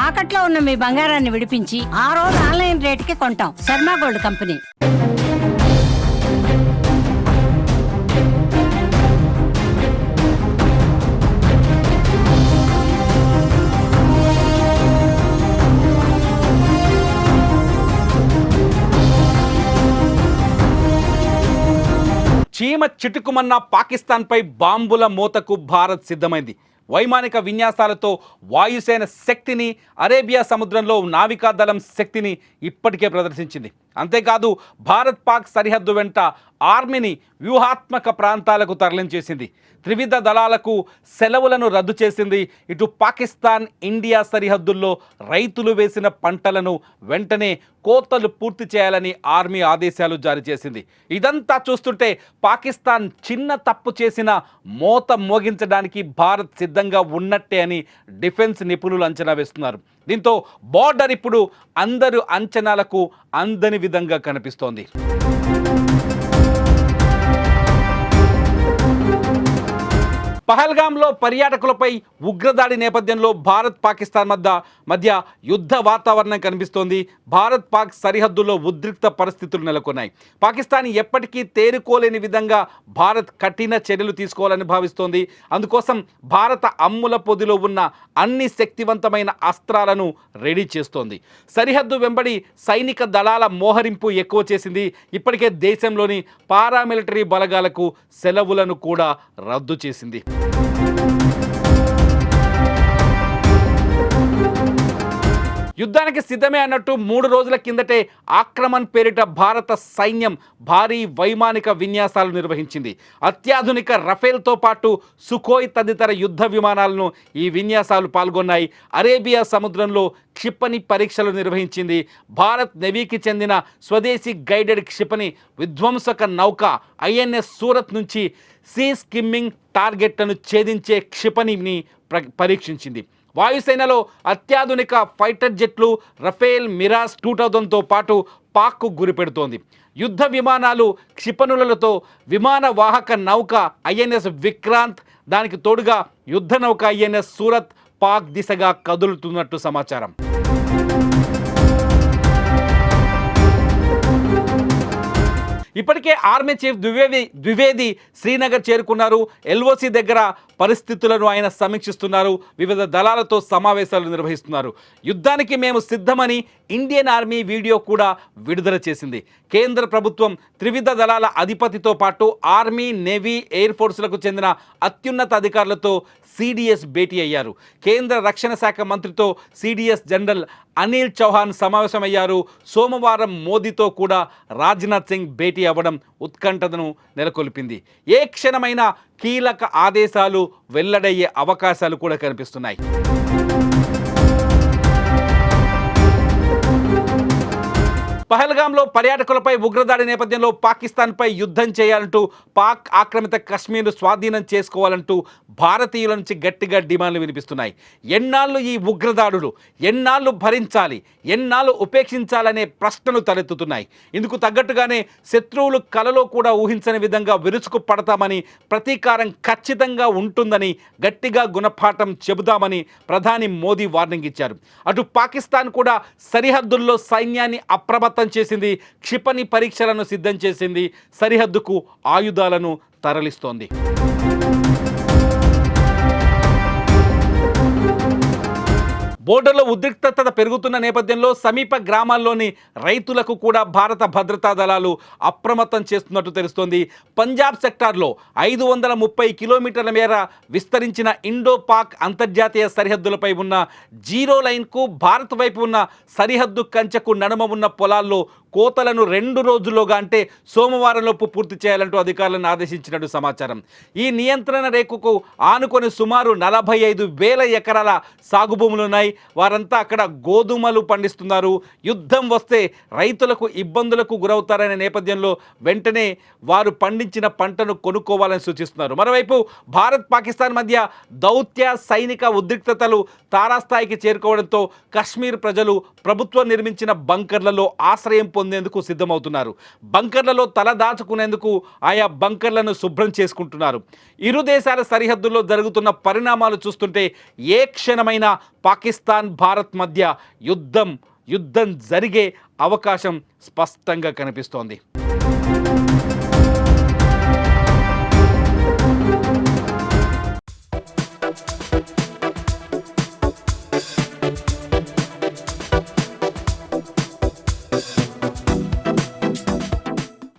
తాకట్లో ఉన్న మీ బంగారాన్ని విడిపించి ఆ రోజు ఆన్లైన్ రేటుకి కొంటాం. Sharma gold company. చీమ చిటుకుమన్న పాకిస్తాన్పై బాంబుల మోతకు భారత్ సిద్ధమైంది. వైమానిక విన్యాసాలతో వాయుసేన శక్తిని, అరేబియా సముద్రంలో నావికాదళం శక్తిని ఇప్పటికే ప్రదర్శించింది. అంతేకాదు భారత్ పాక్ సరిహద్దు వెంట ఆర్మీని వ్యూహాత్మక ప్రాంతాలకు తరలించేసింది. త్రివిధ దళాలకు సెలవులను రద్దు చేసింది. ఇటు పాకిస్తాన్ ఇండియా సరిహద్దుల్లో రైతులు వేసిన పంటలను వెంటనే కోతలు పూర్తి చేయాలని ఆర్మీ ఆదేశాలు జారీ చేసింది. ఇదంతా చూస్తుంటే పాకిస్తాన్ చిన్న తప్పు చేసిన మోత మోగించడానికి భారత్ సిద్ధంగా ఉన్నట్టే అని డిఫెన్స్ నిపుణులు అంచనా వేస్తున్నారు. దీంతో బోర్డర్ ఇప్పుడు అందరు అంచనాలకు అందని విధంగా కనిపిస్తోంది. పహల్గామ్లో పర్యాటకులపై ఉగ్రదాడి నేపథ్యంలో భారత్ పాకిస్తాన్ మధ్య యుద్ధ వాతావరణం కనిపిస్తోంది. భారత్ పాక్ సరిహద్దుల్లో ఉద్రిక్త పరిస్థితులు నెలకొన్నాయి. పాకిస్తాన్ ఎప్పటికీ తేరుకోలేని విధంగా భారత్ కఠిన చర్యలు తీసుకోవాలని భావిస్తోంది. అందుకోసం భారత అమ్ముల పొదిలో ఉన్న అన్ని శక్తివంతమైన అస్త్రాలను రెడీ చేస్తోంది. సరిహద్దు వెంబడి సైనిక దళాల మోహరింపు ఎక్కువ చేసింది. ఇప్పటికే దేశంలోని పారామిలిటరీ బలగాలకు సెలవులను కూడా రద్దు చేసింది. యుద్ధానికి సిద్ధమే అన్నట్టు 3 రోజుల కిందటే ఆక్రమణ్ పేరిట భారత సైన్యం భారీ వైమానిక విన్యాసాలు నిర్వహించింది. అత్యాధునిక రఫేల్తో పాటు సుఖోయ్ తదితర యుద్ధ విమానాలను ఈ విన్యాసాలు పాల్గొన్నాయి. అరేబియా సముద్రంలో క్షిపణి పరీక్షలు నిర్వహించింది. భారత్ నేవీకి చెందిన స్వదేశీ గైడెడ్ క్షిపణి విధ్వంసక నౌక ఐఎన్ఎస్ సూరత్ నుంచి సీ స్కిమ్మింగ్ టార్గెట్లను ఛేదించే క్షిపణిని పరీక్షించింది. వాయుసేనలో అత్యాధునిక ఫైటర్ జెట్లు రఫేల్ మిరాజ్ 2000తో పాటు పాక్కు గురిపెడుతోంది. యుద్ధ విమానాలు, క్షిపణులతో విమాన వాహక నౌక ఐఎన్ఎస్ విక్రాంత్, దానికి తోడుగా యుద్ధ నౌక ఐఎన్ఎస్ సూరత్ పాక్ దిశగా కదులుతున్నట్టు సమాచారం. ఇప్పటికే ఆర్మీ చీఫ్ ద్వివేది శ్రీనగర్ చేరుకున్నారు. ఎల్ఓసి దగ్గర పరిస్థితులను ఆయన సమీక్షిస్తున్నారు. వివిధ దళాలతో సమావేశాలు నిర్వహిస్తున్నారు. యుద్ధానికి మేము సిద్ధమని ఇండియన్ ఆర్మీ వీడియో కూడా విడుదల చేసింది. కేంద్ర ప్రభుత్వం త్రివిధ దళాల అధిపతితో పాటు ఆర్మీ, నేవీ, ఎయిర్ ఫోర్సులకు చెందిన అత్యున్నత అధికారులతో సిడిఎస్ భేటీ అయ్యారు. కేంద్ర రక్షణ శాఖ మంత్రితో సిడిఎస్ జనరల్ అనిల్ చౌహాన్ సమావేశమయ్యారు. సోమవారం మోదీతో కూడా రాజ్నాథ్ సింగ్ భేటీ అవ్వడం ఉత్కంఠతను నెలకొల్పింది. ఏ క్షణమైనా కీలక ఆదేశాలు వెల్లడయ్యే అవకాశాలు కూడా కనిపిస్తున్నాయి. పహల్గామ్లో పర్యాటకులపై ఉగ్రదాడి నేపథ్యంలో పాకిస్తాన్పై యుద్ధం చేయాలంటూ, పాక్ ఆక్రమిత కశ్మీర్ స్వాధీనం చేసుకోవాలంటూ భారతీయుల నుంచి గట్టిగా డిమాండ్లు వినిపిస్తున్నాయి. ఎన్నాళ్ళు ఈ ఉగ్రదాడులు, ఎన్నాళ్ళు భరించాలి, ఎన్నాళ్ళు ఉపేక్షించాలనే ప్రశ్నలు తలెత్తుతున్నాయి. ఇందుకు తగ్గట్టుగానే శత్రువులు కలలో కూడా ఊహించని విధంగా విరుచుకు పడతామని, ప్రతీకారం ఖచ్చితంగా ఉంటుందని గట్టిగా గుణపాఠం చెబుతామని ప్రధాని మోదీ వార్నింగ్ ఇచ్చారు. అటు పాకిస్తాన్ కూడా సరిహద్దుల్లో సైన్యాన్ని అప్రమత్తం చేసింది. క్షిపణి పరీక్షలను సిద్ధం చేసింది. సరిహద్దుకు ఆయుధాలను తరలిస్తోంది. బోర్డర్లో ఉద్రిక్తత పెరుగుతున్న నేపథ్యంలో సమీప గ్రామాల్లోని రైతులకు కూడా భారత భద్రతా దళాలు అప్రమత్తం చేస్తున్నట్టు తెలుస్తోంది. పంజాబ్ సెక్టార్లో 530 కిలోమీటర్ల మేర విస్తరించిన ఇండో పాక్ అంతర్జాతీయ సరిహద్దులపై ఉన్న జీరో లైన్కు భారత్ వైపు ఉన్న సరిహద్దు కంచెకు నడుమ ఉన్న పొలాల్లో కోతలను 2 రోజుల్లోగా అంటే సోమవారంలోపు పూర్తి చేయాలంటూ అధికారులను ఆదేశించినట్టు సమాచారం. ఈ నియంత్రణ రేఖకు ఆనుకొని సుమారు 45,000 ఎకరాల సాగు భూములున్నాయి. వారంతా అక్కడ గోధుమలు పండిస్తున్నారు. యుద్ధం వస్తే రైతులకు ఇబ్బందులకు గురవుతారనే నేపథ్యంలో వెంటనే వారు పండించిన పంటను కొనుక్కోవాలని సూచిస్తున్నారు. మరోవైపు భారత్ పాకిస్తాన్ మధ్య దౌత్య సైనిక ఉద్రిక్తతలు తారాస్థాయికి చేరుకోవడంతో కశ్మీర్ ప్రజలు ప్రభుత్వం నిర్మించిన బంకర్లలో ఆశ్రయం పొందేందుకు సిద్ధమవుతున్నారు. బంకర్లలో తల దాచుకునేందుకు ఆయా బంకర్లను శుభ్రం చేసుకుంటున్నారు. ఇరు దేశాల సరిహద్దుల్లో జరుగుతున్న పరిణామాలు చూస్తుంటే ఏ క్షణమైనా పాకిస్తాన్ భారత్ మధ్య యుద్ధం జరిగే అవకాశం స్పష్టంగా కనిపిస్తోంది.